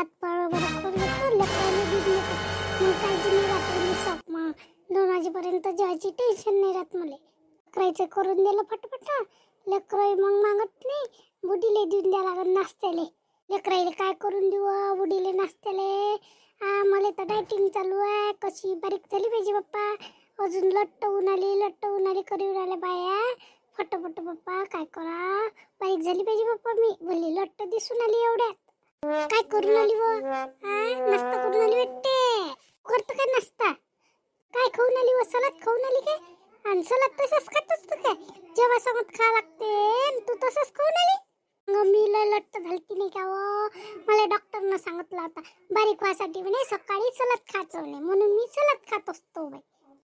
रात बरोबर खोल येतो लेकराला दूध येतो मग काळजी नाही राहत मग 2 वाजेपर्यंत जेवायची टेन्शन नाही राहत मला करायचं करून दिलं फटफट लेकरं मग मागत नाही बुडीले देऊन द्या लागत नाश्त्याले लेकराईले काय करून देऊ बुडीले नाश्त्याले मला तर डायटिंग चालू आहे कशी बारीक झाली पाहिजे बाप्पा अजून लट्ट उन्हाली करून आल्या बाया फटफट बाप्पा काय करा बारीक झाली पाहिजे बाप्पा मी बोलली लट्ट दिसून आली एवढ्यात काय करून आली व नाश्ता करून आली वाटते करतो काय नाश्ता काय खाऊन आली व सलाद खाऊन आली काय आणि सलाद तसंच खात असतो काय जेव्हा सोबत खा लागते तू तसंच खाऊन आली मी लय लट्ट झालती नाही का व मला डॉक्टरनं सांगितलं आता बारीक व्हायसाठी म्हणे सकाळी सलाद खायचं म्हणे म्हणून मी सलाद खात असतो बाई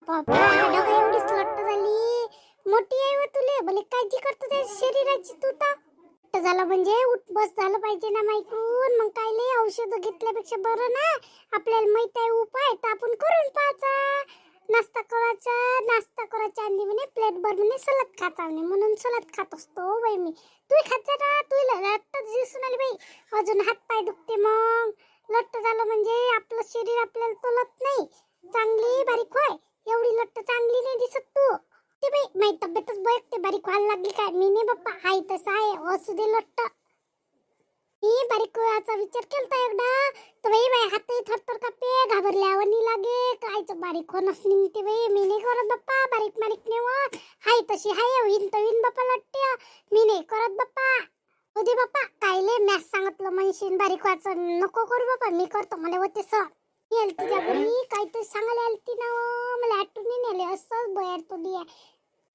बाबा डोका एवढीच लट्ट झाली मोठी आहे व तुले भले काळजी करतो त्या शरीराची तू तर झालं म्हणजे उठ बस झालं पाहिजे ना माहिकून मग काय लय औषध घेतल्यापेक्षा बरं ना आपल्याला माहित आहे उपाय तर आपण करून पाहायचा नाश्ता करायचा आणि म्हणे प्लेट भर म्हणे सलाद खायचा म्हणे म्हणून सलाद खात असतो बाई मी तू खायचा ना तू लट्ट दिसून आली बाई अजून हात पाय दुखते मग लट्ट झालं म्हणजे आपलं शरीर आपल्याला तोलत नाही चांगली बारीक व्हाय एवढी लट्ट चांगली नाही दिसत तू ते बाई माझी तब्येतच बघते बारीक व्हायला लागली काय मी नाही बाप्पा हाय तसं आहे असू दे लट्ट मी बारीक व्हायचा विचार केलता एकदा तर बाई हातही थरथर कापे घाबरल्यावानी लागे कायचं बारीक होणंच निघते बाई मी नाही करत बाप्पा बारीक नाही होत हाय तशी हाय होईन तर होईन बाप्पा लट्टे मी नाही करत बाप्पा होते बाप्पा कायले मॅस सांगितलं म्हणशीन बारीक व्हायचं नको करू बाप्पा मी करतो मला होते सर मी आली तुझ्या घरी काहीतरी सांगायला आलती ना मला आठवून नाही आले असंच बाहेर तो दिया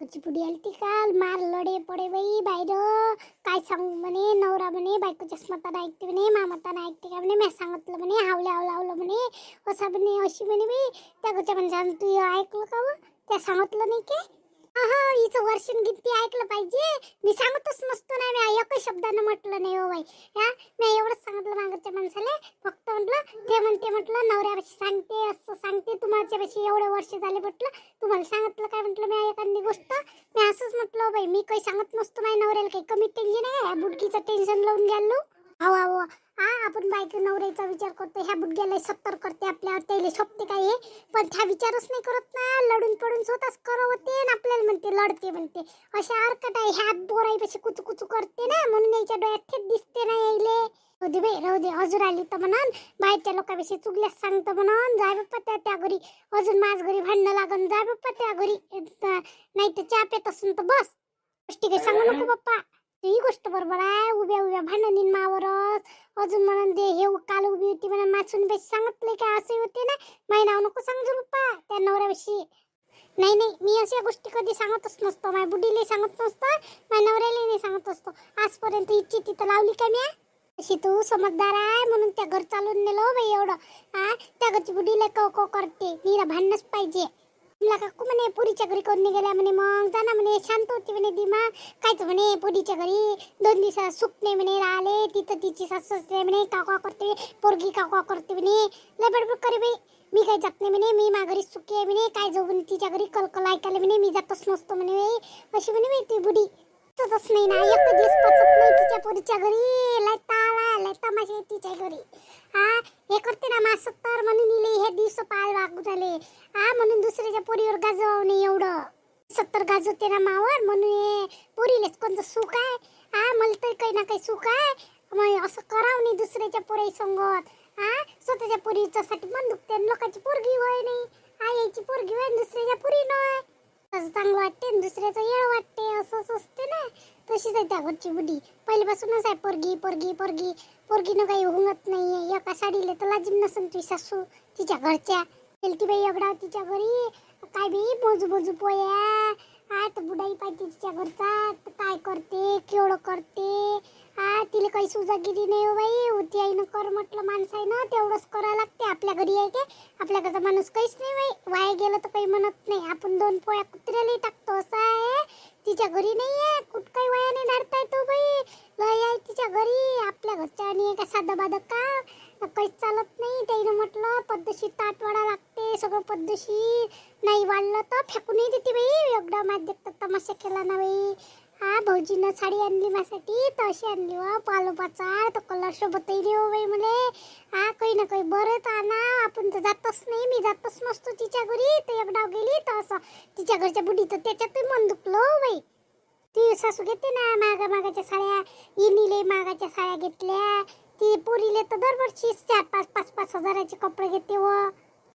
कुचीपुडी आलती काल मार लढे पडे बाई बाहेर काय सांगू म्हणे नवरा म्हणे बायकोच्या स्मताना ऐकते म्हणे मामाताना ऐकते का म्हणे मी सांगितलं म्हणे हावलं म्हणे असा म्हणे अशी म्हणे बाई त्या गोच्या म्हणजे तू ऐकलं का व त्या सांगितलं नाही की हिचं वर्षण गीती ऐकलं पाहिजे मी सांगतच नसतो ना मी एकही शब्दानं म्हटलं नाही हो बाई मी एवढंच सांगितलं मागच्या माणसाला फक्त म्हटलं ते म्हटलं नवऱ्यापाशी सांगते असं सांगते तुम्हाच्यापाशी एवढे वर्ष झाले म्हटलं तुम्हाला सांगितलं काय म्हटलं मी एखादी गोष्ट मी असंच म्हटलं बाई मी काही सांगत नसतो माझ्या नवऱ्याला काही कमी टेन्शन आहे बुडकीचं टेन्शन लावून घ्यालो हो आपण बायको नवऱ्याचा विचार करतो ह्या बुडग्याला 70 करते आपल्यावर त्याला शोभते काय हे पण त्या विचारच नाही करत ना लढून पडून स्वतःच करवते ना आपल्याला म्हणते लढते म्हणते अशा अर्कट आहे ह्या बोराईपाशी कुचू करते ना म्हणून याच्या डोळ्यात थेट दिसते ना यायले राहू दे अजून आली तर म्हणून बाहेरच्या लोकांविषयी चुगल्यास सांगतं म्हणून जाय बाप्पा त्या घरी अजून माझ घरी भांडणं लागून जाय बाप्पा त्या घरी नाही तर चहा पेत असून तर बस गोष्टी काही सांगू नको बाप्पा ही गोष्ट बरोबर आहे उभ्या भांडणीन मावरच अजून म्हणून दे हे काल उभी होती म्हणून माझून बेस सांगितले काय असे होते ना माझे नाव नको सांगू बाप्पा त्या नवऱ्याविषयी नाही मी अशा गोष्टी कधी सांगतच नसतो माझ्या बुडीला सांगत नसतो माझ्या नवऱ्याला नाही सांगत असतो आजपर्यंत इच्छी तिथं लावली का मी अशी तू समजदार आहे म्हणून त्या घर चालून नेलो बाई एवढं त्या घरची बुडीला कौ करते नीला भांडणच पाहिजे तुला काकू म्हणे पुरीच्या घरी कोण गेल्या म्हणे मग जाना म्हणे शांत होती म्हणे दिमा कायच म्हणे पुरीच्या घरी 2 दिवसात सुख नाही म्हणे राहिले तिथं तिची सासू म्हणे काका करते पोरगी काका करते म्हणे लय बडबड करे बाई मी काही जात नाही म्हणे मी माघारी सुखी आहे म्हणे काय जाऊ म्हणे तिच्या घरी कलकल ऐकायला म्हणे मी जातच नसतो म्हणे अशी म्हणे मी ती बुडी तसंच नाही ना एक दिवस पचत नाही तिच्या पोरीच्या घरी लय तमाशे तिच्या घरी हे करते ना मा 70 म्हणून हे दिवस पाय वागू झाले म्हणून दुसऱ्याच्या पोरीवर गाजवाव नाही एवढं 70 गाजवते ना मावर म्हणून पोरीलेच कोणतं सुख आहे मला तर काही ना काही सुख आहे मग असं करावं नाही दुसऱ्याच्या पोरी संगत स्वतःच्या पोरीच्या साठी मन दुखते लोकांची पोरगी होय नाही याची पोरगी होय दुसऱ्याच्या पोरी नाही असं चांगलं वाटते दुसऱ्याचं येळ वाटते असं असते ना तशीच आहे त्या घरची बुडी पहिल्यापासूनच आहे पोरगीनं काही हुंगत नाहीये एका साडीला तर लाजीम नसन तुझी सासू तिच्या घरच्या गेलती बाई एवढा तिच्या घरी काय बाई मोजू पोया तर बुडाई पाहिजे तिच्या घरचा काय करते केवढं करते तिला काही सुजागिरी नाही हो बाई होती आईनं कर म्हटलं माणसाईनं तेवढंच करावं लागते आपल्या घरी आहे काय आपल्या घरचा माणूस काहीच नाही बाई वाया गेलं तर काही म्हणत नाही आपण 2 पोळ्या कुत्र्याला टाकतो असं आहे तिच्या घरी नाही आहे कुठ काही वाया नाही धाडता येतो बाई लय आहे तिच्या घरी आपल्या घरच्या आणि का साधं बाधं का काहीच चालत नाही त्यानं म्हटलं पद्धतशीर ताट वाढा लागते सगळं पद्धतशीर नाही वाढलं तर फेकूनही देते बाई एवढा माझ्या तमाशा केला ना बाई भाऊजीनं साडी आणली माझ्यासाठी तर अशी आणली व पालोपाचा तो कलर सोबतही नाही हो बाई मले. काही ना काही बरं तर आणा. आपण तर जातच नाही, मी जातच नसतो तिच्या घरी. तर एक डाव गेली तर असं तिच्या घरच्या बुडी तर त्याच्यातही मन दुखलं हो बाई. ती सासू घेते ना मागाच्या साड्या, इनीले मागाच्या साड्या घेतल्या. ती पोरीले तर दरवर्षी 4-5 हजाराचे कपडे घेते व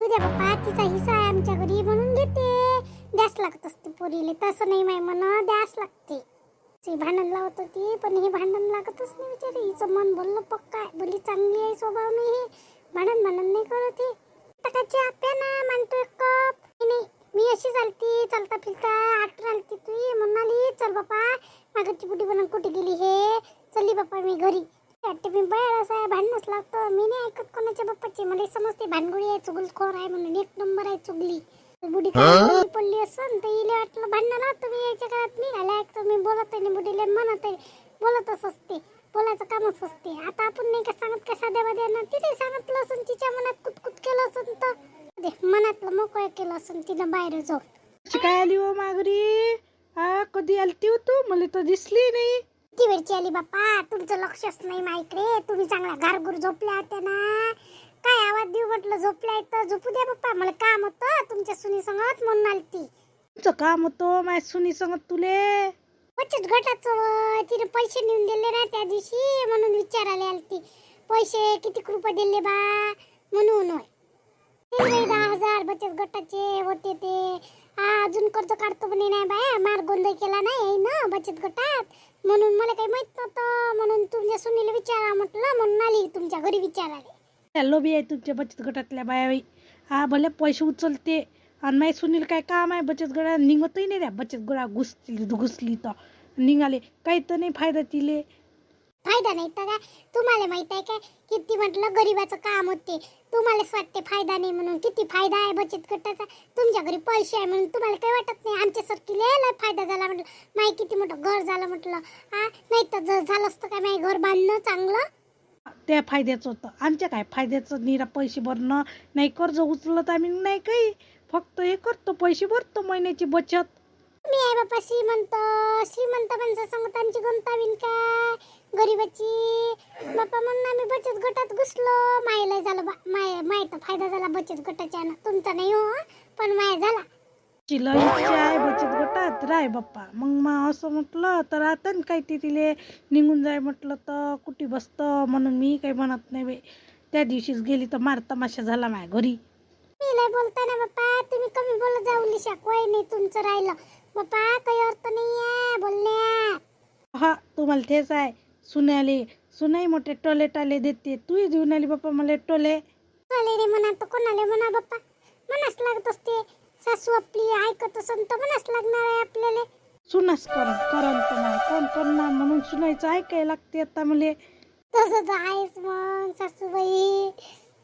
तुझ्या बाप्पा तिचा हिस्सा आहे आमच्या घरी म्हणून घेते. द्यास लागत असते पोरीले, तसं नाही माय म्हणा द्यास लागते. ती भांडण लावत होती पण हे भांडण लागतच नाही विचारे. हिचं मन बोललं पक्का आहे, बोली चांगली आहे, स्वभाव नाही हे भांडण नाही करत. हे टकाची आप्या ना मांडतो एक कप. नाही मी अशी चालती चालता फिरता आठ रालती तुई म्हणून आली. चल बापा मागची बुटी बनून कुठे गेली हे, चलली बापा मी घरी. वाटते मी बाहेर असं आहे भांडणच लागतं. मी नाही ऐकत कोणाच्या बाप्पाची, मला समजते भानगुडी आहे, चुगलखोर आहे म्हणून. एक नंबर आहे चुगली. बुडी खाली पडली असं तर इले वाटलं भांडणाला तुम्ही यायच्या काळात निघाला. ऐकतो मी बोलत आहे बुडीले म्हणत आहे, बोलतच असते, बोलायचं कामच असते. आता आपण नाही का सांगत का साध्या बाध्यानं, तिने सांगितलं असं तिच्या मनात कुतकुत केलं असं तर मनातलं मोकळं केलं असं तिनं बाहेर जाऊन. काय आली हो माघारी? कधी आलती हो तू? मला तर दिसली नाही. किती वेळची आली बाप्पा, तुमचं लक्षच नाही माझ्याकडे. तुम्ही चांगला घारघूर झोपल्या होत्या ना. काय आवाज देऊ म्हटलं, झोपल्या तर झोपू द्या बाप्पा. मला काम होतं तुमच्या सुनी संगत म्हणून आलती. तुमचं काम होतं माझ्या सुनी सांगत तुले? बचत गटाचं तिने पैसे नेऊन दिले ना त्या दिवशी म्हणून विचारायला आलती. पैसे किती रुपये दिले बा म्हणून. होय 10,000 बचत गटाचे होते ते. अजून कर्ज काढतो म्हणे नाही बाया, मार गोंधळ केला नाही ना बचत गटात म्हणून मला काही माहित नव्हतं. म्हणून तुमच्या सुनीला विचारा म्हटलं म्हणून आली तुमच्या घरी विचारायला. लोबी आहे तुमच्या बचत गटातल्या बायाबाई. भले पैसे उचलते आणि माझ्या सुनील काय काम आहे बचत गटात? निघतही नाही त्या बचत गटा घुसली तर निघाले काही तर नाही फायदा तिले. फायदा नाही तर काय, तुम्हाला माहित आहे काय किती म्हटलं गरीबाचं काम होते. तुम्हालाच वाटते फायदा नाही म्हणून. किती फायदा आहे बचत गटाचा. तुमच्या घरी पैसे आहे म्हणून तुम्हाला काही वाटत नाही. आमच्यासारखी लय फायदा झाला म्हटलं. माय किती मोठं घर झालं म्हटलं. नाही तर झालं असतं काय माय घर बांधणं चांगलं. त्या फायद्याचं होतं. आमच्या काय फायद्याचं? निरा पैसे भरणं नाही, कर्ज उचलत आम्ही नाही काही. फक्त हे करतो, पैसे भरतो महिन्याची बचत. मी आहे बापा श्रीमंत माणसं सांगत आमची गंतावीन काय गरीबाची बापा म्हणून आम्ही बचत गटात घुसलो. मायला झालं बा माय तर फायदा झाला बचत गटाच्या ना. तुमचा नाही हो पण माय झाला. तिला इच्छा आहे बचत गटात राय बाप्पा. मग असं म्हटलं तर आता काय ते तिले निघून जाय म्हटलं तर कुठे बसतं म्हणून मी काही म्हणत नाही बाई. त्या दिवशीच गेली तर मार तमाशा झाला माझ्या घरी. मी लय बोलता ना बाप्पा, तुम्ही कमी बोलत जाऊ लिशा. कोय नाही तुमचं राहिलं बाप्पा, काही अर्थ नाही आहे बोलण्यात. तुम्हाला तेच आहे. सुनाई मोठे टोले टाले देते. तूही देऊन आली बाप्पा मला टोले. रे म्हणा तर कोणाला म्हणा बाप्पा, मनास लागत असते. सासू आपली ऐकत असन तर मनास लागणार आहे आपल्याला. सुनास करन तर नाही कोण करणार म्हणून सुनायचं ऐकायला लागते आता मला. तसंच आहेस मग सासूबाई.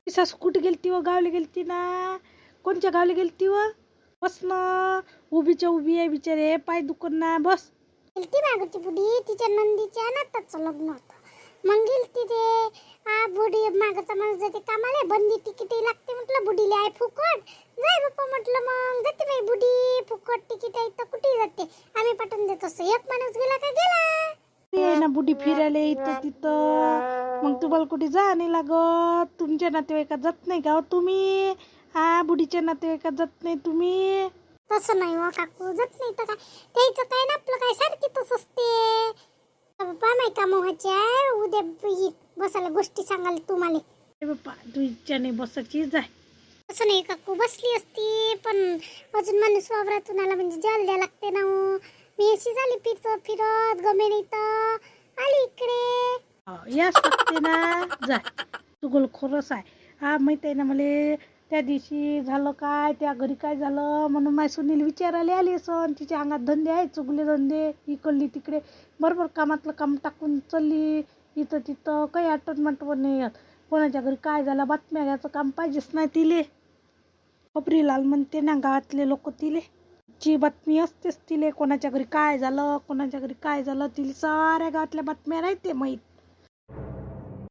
सासू कुठे गेलती व? गावले गेलती ना. कोणच्या गावले गेलती व? बस ना, उभीच्या उभी आहे बिचारे, पाय दुखन ना. बस गेलती मागची बुडी, तिच्या नंदीच्या नाताचं लग्न होतं मग गेलती ते. बुडी मागचा माणूस जाते कामाला, बंदी तिकीट लागते म्हटलं. बुडीला आहे फुकट, जाय बाप्पा म्हटलं. मग जाते बाई बुडी, फुकट तिकीट आहे तर कुठे जाते, आम्ही पाठवून देत असतो. एक माणूस गेला का गेला ना. बुडी फिरायला इथं तिथं. मग तुम्हाला कुठे जा नाही लागत. तुमच्या नातेवाईकात जात नाही का तुम्ही? बुडीच्या नातेवाईकात जात नाही तुम्ही? तसं नाही हो काकू, जात नाही तर काय. त्याचं काय ना आपलं काय सारखी तसं असते. बाप्पा माय काम व्हायचे आहे. उद्या बसायला गोष्टी सांगाल तुम्हाला. बाप्पा तू इच्छा नाही बसायची, जाय. असं नाही काकू, बसली असती पण अजून माणूस वावरातून आला म्हणजे जायला द्या लागते ना. मी अशी झाली फिरत गमे नाही तर आली इकडे. याच लागते ना, जाय. तू खरंच आहे. माहित आहे ना मला. त्या दिवशी झालं काय, त्या घरी काय झालं म्हणून माझ्या सुनील विचारायला आली असं. तिच्या अंगात धंदे आहे, चुगले धंदे. इकडली तिकडे बरोबर कामातलं काम टाकून चालली इथं तिथं. काही आठवण नाही येत. कोणाच्या घरी काय झालं बातम्या घ्यायचं काम पाहिजेच नाही तिले. खबरीलाल म्हणते ना गावातले लोक तिले. ची बातमी असतेच तिले. कोणाच्या घरी काय झालं, कोणाच्या घरी काय झालं, तिला साऱ्या गावातल्या बातम्या राहते माहीत.